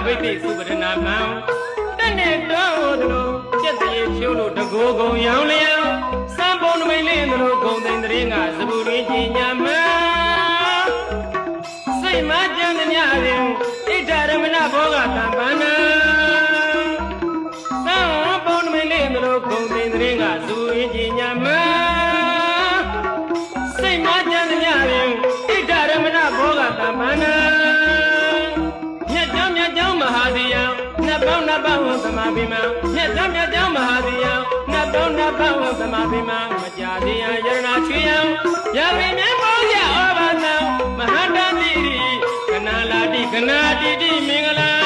ဝိသိစုပဒနာမံတနဲ့တော်တို့ကျက်တရေဖြိုးလို့တကိုးကုံရောင်လျံစံပုံနမိတ်လင်းတို့ဂုံသိန်တရင်ကစပူရင်းကြီးညာမံစိတ်မကြမ်းသမျှရင်ဣဒ္ဓရမဏဘောဂတံပန္နစံပုံနမိတ်လင်းတို့ဂုံသိန်တရင်ကစပူရင်းကြီးညာမံစိတ်မကြမ်းသမျှရင်ဣဒ္ဓရမဏဘောဂတံပန္နမဟာဒီယံနတ်ပေါင်းသမာဘိမံမြတ်ကြောင့်မဟာဒီယံနတ်ပေါင်းသမာဘိမံမကြာဒီယံယရဏချွေယံရပင်မြတ်ပေါင်းရဩဘာသံမဟာတတိရိခဏလာတိခဏတိတိမင်္ဂလာ